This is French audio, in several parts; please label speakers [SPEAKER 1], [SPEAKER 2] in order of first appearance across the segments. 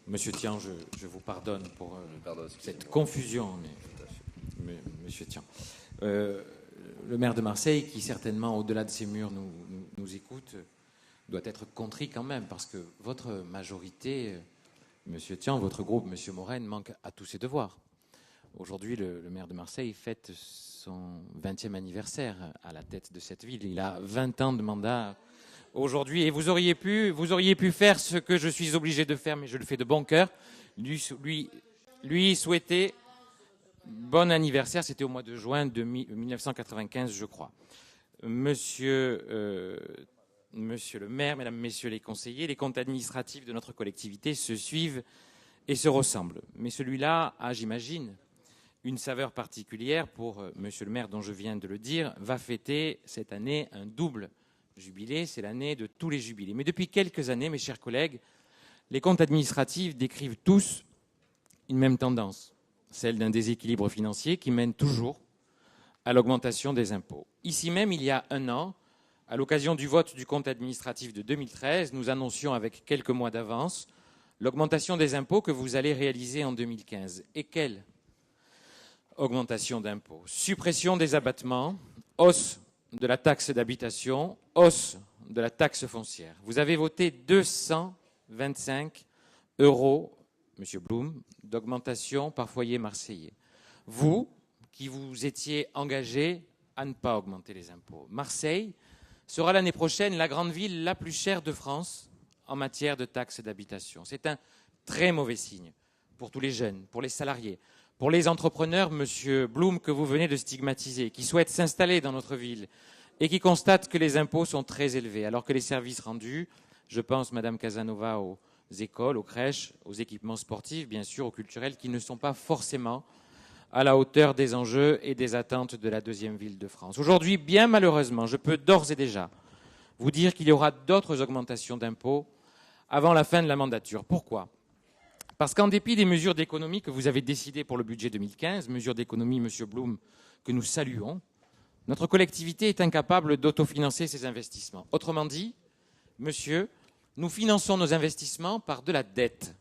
[SPEAKER 1] Monsieur Tian, je vous pardonne pour cette confusion, Monsieur Tian. Le maire de Marseille, qui certainement, au-delà de ces murs, nous écoute, doit être contrit quand même, parce que votre majorité, Monsieur Tian, votre groupe, Monsieur Morenne, manque à tous ses devoirs. Aujourd'hui, le maire de Marseille fête son 20e anniversaire à la tête de cette ville. Il a 20 ans de mandat aujourd'hui, et vous auriez pu faire ce que je suis obligé de faire, mais je le fais de bon cœur, lui souhaiter bon anniversaire. C'était au mois de juin de 1995, je crois. Monsieur le maire, mesdames, messieurs les conseillers, les comptes administratifs de notre collectivité se suivent et se ressemblent. Mais celui-là a, j'imagine, une saveur particulière pour monsieur le maire, dont je viens de le dire, va fêter cette année un double jubilé. C'est l'année de tous les jubilés. Mais depuis quelques années, mes chers collègues, les comptes administratifs décrivent tous une même tendance, celle d'un déséquilibre financier qui mène toujours à l'augmentation des impôts. Ici même, il y a un an, à l'occasion du vote du compte administratif de 2013, nous annoncions avec quelques mois d'avance l'augmentation des impôts que vous allez réaliser en 2015. Et quelle augmentation d'impôts? Suppression des abattements, hausse de la taxe d'habitation, hausse de la taxe foncière. Vous avez voté 225 €, Monsieur Blum, d'augmentation par foyer marseillais. Vous, qui vous étiez engagé à ne pas augmenter les impôts. Marseille sera l'année prochaine la grande ville la plus chère de France en matière de taxes d'habitation. C'est un très mauvais signe pour tous les jeunes, pour les salariés, pour les entrepreneurs, Monsieur Blum, que vous venez de stigmatiser, qui souhaitent s'installer dans notre ville et qui constatent que les impôts sont très élevés, alors que les services rendus, je pense, Madame Casanova, aux écoles, aux crèches, aux équipements sportifs, bien sûr, aux culturels, qui ne sont pas forcément à la hauteur des enjeux et des attentes de la deuxième ville de France. Aujourd'hui, bien malheureusement, je peux d'ores et déjà vous dire qu'il y aura d'autres augmentations d'impôts avant la fin de la mandature. Pourquoi ? Parce qu'en dépit des mesures d'économie que vous avez décidées pour le budget 2015, mesures d'économie, Monsieur Blum, que nous saluons, notre collectivité est incapable d'autofinancer ses investissements. Autrement dit, monsieur, nous finançons nos investissements par de la dette.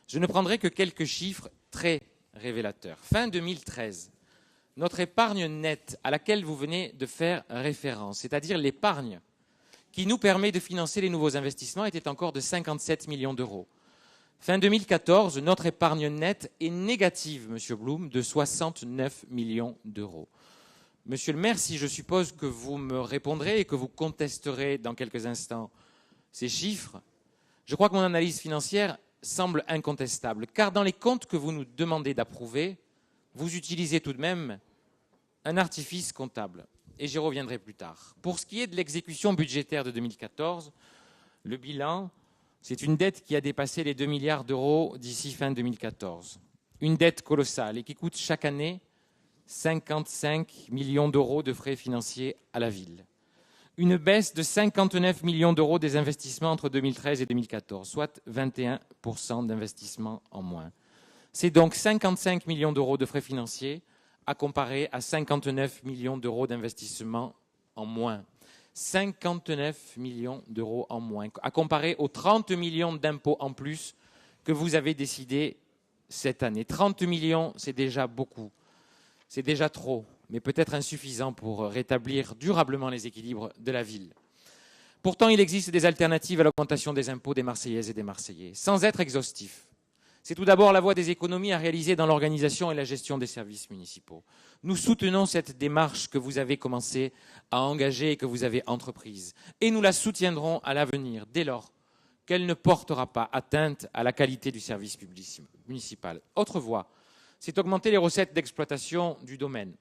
[SPEAKER 1] Je ne prendrai que quelques chiffres très révélateurs. Fin 2013, notre épargne nette à laquelle vous venez de faire référence, c'est-à-dire l'épargne qui nous permet de financer les nouveaux investissements, était encore de 57 millions d'euros. Fin 2014, notre épargne nette est négative, Monsieur Blum, de 69 millions d'euros. Monsieur le maire, si je suppose que vous me répondrez et que vous contesterez dans quelques instants ces chiffres, je crois que mon analyse financière semble incontestable, car dans les comptes que vous nous demandez d'approuver, vous utilisez tout de même un artifice comptable, et j'y reviendrai plus tard. Pour ce qui est de l'exécution budgétaire de 2014, le bilan, c'est une dette qui a dépassé les 2 milliards d'euros d'ici fin 2014. Une dette colossale et qui coûte chaque année 55 millions d'euros de frais financiers à la ville. Une baisse de 59 millions d'euros des investissements entre 2013 et 2014, soit 21% d'investissements en moins. C'est donc 55 millions d'euros de frais financiers à comparer à 59 millions d'euros d'investissements en moins. 59 millions d'euros en moins, à comparer aux 30 millions d'impôts en plus que vous avez décidé cette année. 30 millions, c'est déjà beaucoup. C'est déjà trop, mais peut-être insuffisant pour rétablir durablement les équilibres de la ville. Pourtant, il existe des alternatives à l'augmentation des impôts des Marseillaises et des Marseillais, sans être exhaustif. C'est tout d'abord la voie des économies à réaliser dans l'organisation et la gestion des services municipaux. Nous soutenons cette démarche que vous avez commencé à engager et que vous avez entreprise. Et nous la soutiendrons à l'avenir, dès lors qu'elle ne portera pas atteinte à la qualité du service public municipal. Autre voie, c'est augmenter les recettes d'exploitation du domaine.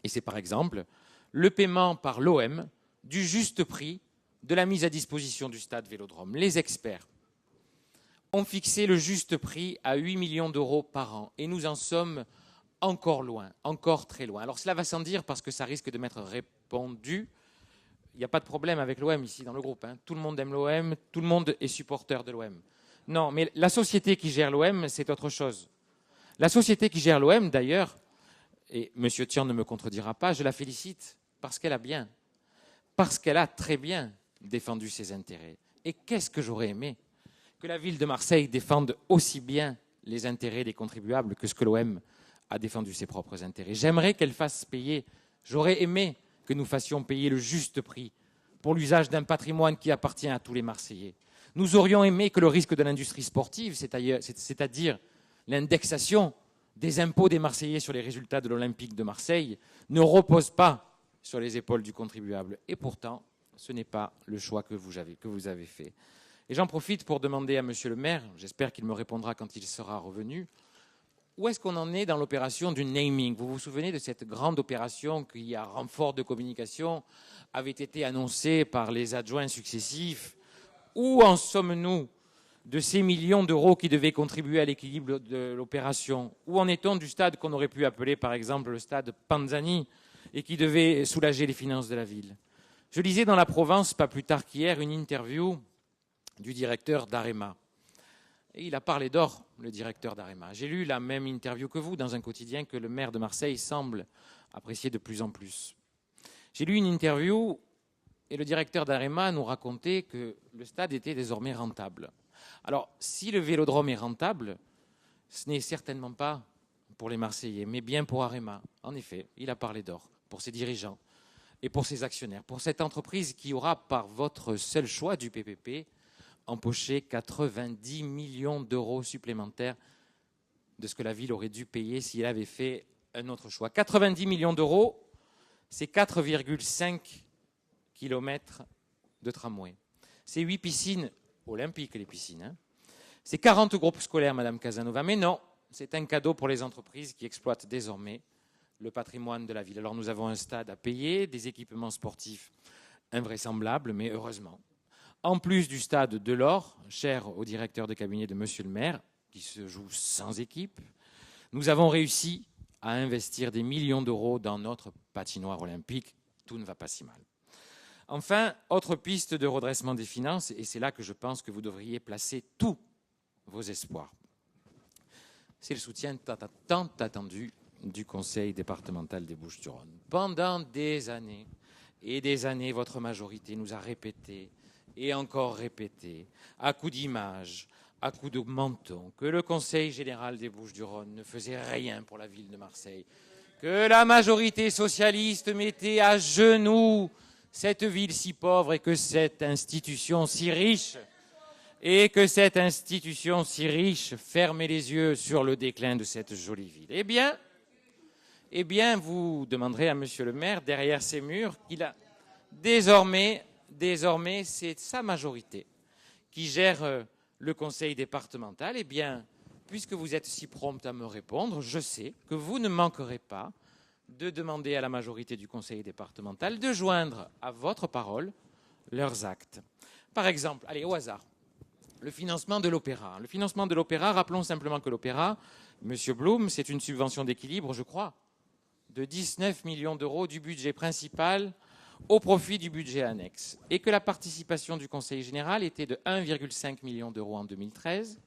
[SPEAKER 1] Et c'est par exemple le paiement par l'OM du juste prix de la mise à disposition du stade Vélodrome. Les experts ont fixé le juste prix à 8 millions d'euros par an. Et nous en sommes encore loin, encore très loin. Alors cela va sans dire parce que ça risque de m'être répondu. Il n'y a pas de problème avec l'OM ici dans le groupe. Tout le monde aime l'OM, tout le monde est supporter de l'OM. Non, mais la société qui gère l'OM, c'est autre chose. La société qui gère l'OM, d'ailleurs, et M. Tian ne me contredira pas, je la félicite parce qu'elle a très bien défendu ses intérêts. Et qu'est-ce que j'aurais aimé que la ville de Marseille défende aussi bien les intérêts des contribuables que ce que l'OM a défendu ses propres intérêts. J'aimerais qu'elle fasse payer, j'aurais aimé que nous fassions payer le juste prix pour l'usage d'un patrimoine qui appartient à tous les Marseillais. Nous aurions aimé que le risque de l'industrie sportive, c'est-à-dire l'indexation des impôts des Marseillais sur les résultats de l'Olympique de Marseille, ne repose pas sur les épaules du contribuable. Et pourtant, ce n'est pas le choix que vous avez fait. Et j'en profite pour demander à Monsieur le maire, j'espère qu'il me répondra quand il sera revenu, où est-ce qu'on en est dans l'opération du naming? Vous vous souvenez de cette grande opération qui, à renfort de communication, avait été annoncée par les adjoints successifs? Où en sommes-nous de ces millions d'euros qui devaient contribuer à l'équilibre de l'opération? Où en est-on du stade qu'on aurait pu appeler, par exemple, le stade Panzani et qui devait soulager les finances de la ville? Je lisais dans la Provence, pas plus tard qu'hier, une interview du directeur d'Arema. Et il a parlé d'or, le directeur d'Arema. J'ai lu la même interview que vous dans un quotidien que le maire de Marseille semble apprécier de plus en plus. J'ai lu une interview et le directeur d'Arema nous racontait que le stade était désormais rentable. Alors, si le vélodrome est rentable, ce n'est certainement pas pour les Marseillais, mais bien pour Arema. En effet, il a parlé d'or pour ses dirigeants et pour ses actionnaires, pour cette entreprise qui aura, par votre seul choix du PPP, empoché 90 millions d'euros supplémentaires de ce que la ville aurait dû payer si elle avait fait un autre choix. 90 millions d'euros, c'est 4,5 kilomètres de tramway. C'est 8 piscines olympiques, les piscines. Hein. C'est 40 groupes scolaires, Madame Casanova. Mais non, c'est un cadeau pour les entreprises qui exploitent désormais le patrimoine de la ville. Alors nous avons un stade à payer, des équipements sportifs invraisemblables, mais heureusement. En plus du stade de l'Or, cher au directeur de cabinet de Monsieur le maire, qui se joue sans équipe, nous avons réussi à investir des millions d'euros dans notre patinoire olympique. Tout ne va pas si mal. Enfin, autre piste de redressement des finances, et c'est là que je pense que vous devriez placer tous vos espoirs. C'est le soutien tant attendu du conseil départemental des Bouches-du-Rhône. Pendant des années et des années, votre majorité nous a répété et encore répété, à coups d'images, à coups de menton, que le Conseil général des Bouches-du-Rhône ne faisait rien pour la ville de Marseille, que la majorité socialiste mettait à genoux cette ville si pauvre et que cette institution si riche, fermait les yeux sur le déclin de cette jolie ville. Eh bien, vous demanderez à Monsieur le maire, derrière ces murs, qu'il a désormais, c'est sa majorité qui gère le conseil départemental. Eh bien, puisque vous êtes si prompt à me répondre, je sais que vous ne manquerez pas de demander à la majorité du conseil départemental de joindre à votre parole leurs actes. Par exemple, allez, au hasard, le financement de l'opéra. Le financement de l'opéra, rappelons simplement que l'opéra, Monsieur Blum, c'est une subvention d'équilibre, je crois, de 19 millions d'euros du budget principal au profit du budget annexe, et que la participation du Conseil général était de 1,5 million d'euros en 2013,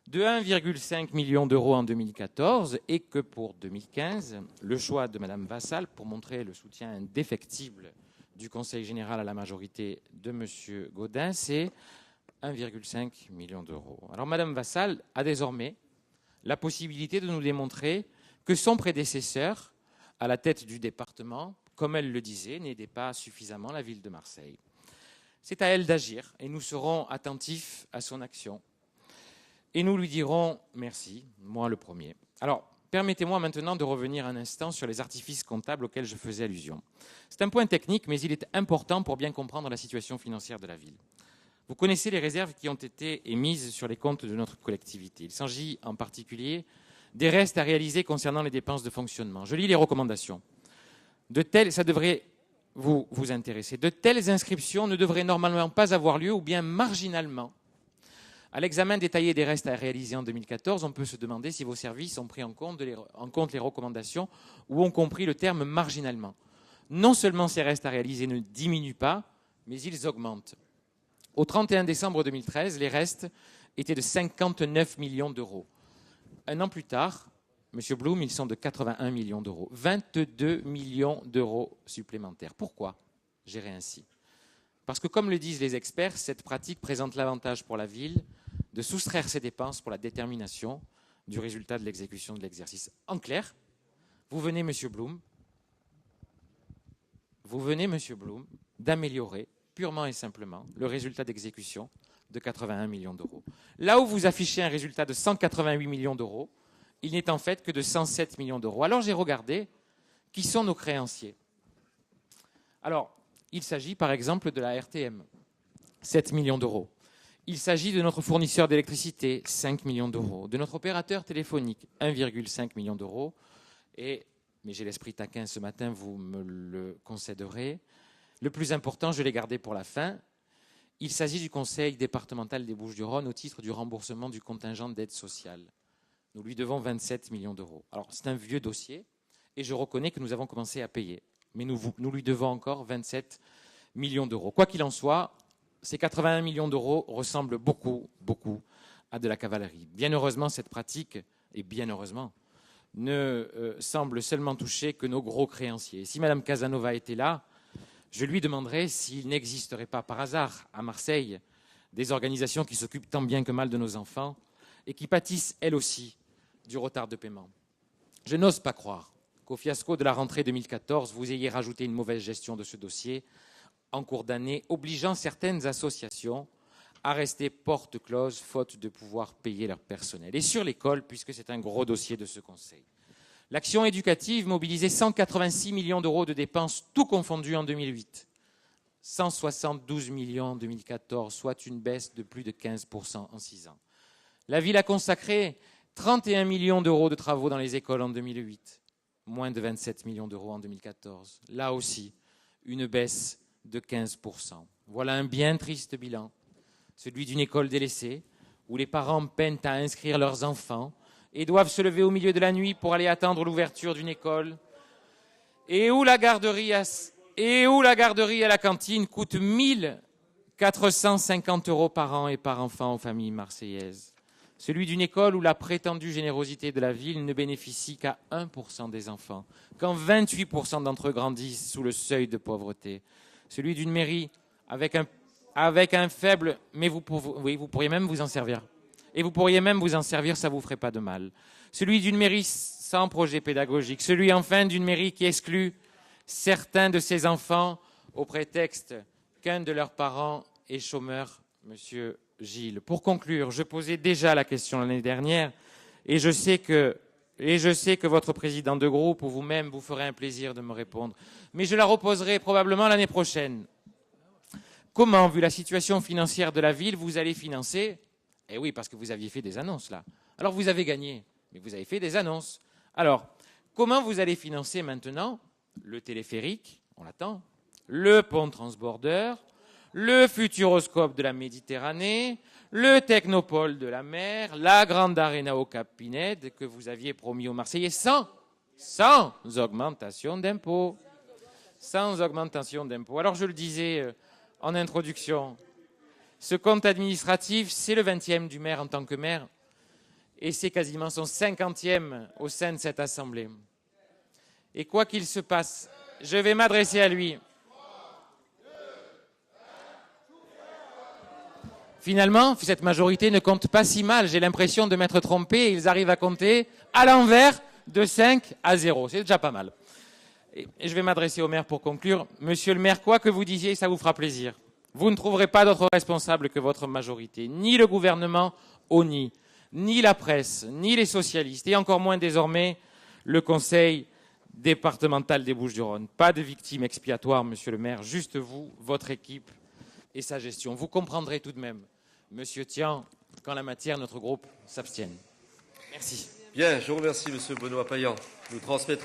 [SPEAKER 1] de 1,5 million d'euros en 2014, et que pour 2015, le choix de Mme Vassal, pour montrer le soutien indéfectible du Conseil général à la majorité de M. Gaudin, c'est 1,5 million d'euros. Alors Mme Vassal a désormais la possibilité de nous démontrer que son prédécesseur, à la tête du département, comme elle le disait, n'aidait pas suffisamment la ville de Marseille. C'est à elle d'agir et nous serons attentifs à son action. Et nous lui dirons merci, moi le premier. Alors, permettez-moi maintenant de revenir un instant sur les artifices comptables auxquels je faisais allusion. C'est un point technique, mais il est important pour bien comprendre la situation financière de la ville. Vous connaissez les réserves qui ont été émises sur les comptes de notre collectivité. Il s'agit en particulier des restes à réaliser concernant les dépenses de fonctionnement. Je lis les recommandations. Ça devrait vous intéresser. De telles inscriptions ne devraient normalement pas avoir lieu ou bien marginalement. À l'examen détaillé des restes à réaliser en 2014, on peut se demander si vos services ont pris en compte les recommandations ou ont compris le terme marginalement. Non seulement ces restes à réaliser ne diminuent pas, mais ils augmentent. Au 31 décembre 2013, les restes étaient de 59 millions d'euros. Un an plus tard, M. Blum, ils sont de 81 millions d'euros. 22 millions d'euros supplémentaires. Pourquoi gérer ainsi? Parce que, comme le disent les experts, cette pratique présente l'avantage pour la ville de soustraire ses dépenses pour la détermination du résultat de l'exécution de l'exercice. En clair, vous venez, Monsieur Blum, d'améliorer purement et simplement le résultat d'exécution de 81 millions d'euros. Là où vous affichez un résultat de 188 millions d'euros, il n'est en fait que de 107 millions d'euros. Alors j'ai regardé qui sont nos créanciers. Alors, il s'agit par exemple de la RTM, 7 millions d'euros. Il s'agit de notre fournisseur d'électricité, 5 millions d'euros. De notre opérateur téléphonique, 1,5 million d'euros. Mais j'ai l'esprit taquin ce matin, vous me le concéderez. Le plus important, je l'ai gardé pour la fin. Il s'agit du Conseil départemental des Bouches-du-Rhône au titre du remboursement du contingent d'aide sociale. Nous lui devons 27 millions d'euros. Alors, c'est un vieux dossier et je reconnais que nous avons commencé à payer. Mais nous lui devons encore 27 millions d'euros. Quoi qu'il en soit, ces 81 millions d'euros ressemblent beaucoup à de la cavalerie. Bien heureusement, cette pratique, et bien heureusement, ne semble seulement toucher que nos gros créanciers. Si Mme Casanova était là, je lui demanderais s'il n'existerait pas par hasard à Marseille des organisations qui s'occupent tant bien que mal de nos enfants et qui pâtissent elles aussi du retard de paiement. Je n'ose pas croire qu'au fiasco de la rentrée 2014, vous ayez rajouté une mauvaise gestion de ce dossier en cours d'année, obligeant certaines associations à rester porte close, faute de pouvoir payer leur personnel. Et sur l'école, puisque c'est un gros dossier de ce Conseil. L'action éducative mobilisait 186 millions d'euros de dépenses, tout confondu en 2008. 172 millions en 2014, soit une baisse de plus de 15% en 6 ans. La ville a consacré 31 millions d'euros de travaux dans les écoles en 2008. Moins de 27 millions d'euros en 2014. Là aussi, une baisse de 15%. Voilà un bien triste bilan, celui d'une école délaissée, où les parents peinent à inscrire leurs enfants et doivent se lever au milieu de la nuit pour aller attendre l'ouverture d'une école, et où la garderie à la cantine coûte 1 450 euros par an et par enfant aux familles marseillaises. Celui d'une école où la prétendue générosité de la ville ne bénéficie qu'à 1% des enfants, quand 28% d'entre eux grandissent sous le seuil de pauvreté. Celui d'une mairie avec un faible... Mais vous pourriez même vous en servir. Et vous pourriez même vous en servir, ça ne vous ferait pas de mal. Celui d'une mairie sans projet pédagogique. Celui enfin d'une mairie qui exclut certains de ses enfants au prétexte qu'un de leurs parents est chômeur, Monsieur Gilles. Pour conclure, je posais déjà la question l'année dernière et je sais que votre président de groupe ou vous-même vous ferez un plaisir de me répondre. Mais je la reposerai probablement l'année prochaine. Comment, vu la situation financière de la ville, vous allez financer? Eh oui, parce que vous aviez fait des annonces là. Alors vous avez gagné, mais vous avez fait des annonces. Alors, comment vous allez financer maintenant le téléphérique, on l'attend, le pont transbordeur, le futuroscope de la Méditerranée, le technopole de la mer, la grande aréna au Cap Pinède que vous aviez promis aux Marseillais sans augmentation d'impôts. Sans augmentation d'impôts. Alors je le disais en introduction, ce compte administratif, c'est le 20e du maire en tant que maire et c'est quasiment son 50e au sein de cette Assemblée. Et quoi qu'il se passe, je vais m'adresser à lui. Finalement, cette majorité ne compte pas si mal. J'ai l'impression de m'être trompé. Ils arrivent à compter à l'envers de 5 à 0. C'est déjà pas mal. Et je vais m'adresser au maire pour conclure. Monsieur le maire, quoi que vous disiez, ça vous fera plaisir. Vous ne trouverez pas d'autre responsable que votre majorité. Ni le gouvernement ONI, ni la presse, ni les socialistes, et encore moins désormais le Conseil départemental des Bouches-du-Rhône. Pas de victime expiatoire, monsieur le maire. Juste vous, votre équipe et sa gestion. Vous comprendrez tout de même, monsieur Tian, qu'en la matière, notre groupe s'abstienne. Merci.
[SPEAKER 2] Bien, je vous remercie, monsieur Benoît Payan. Nous transmettrons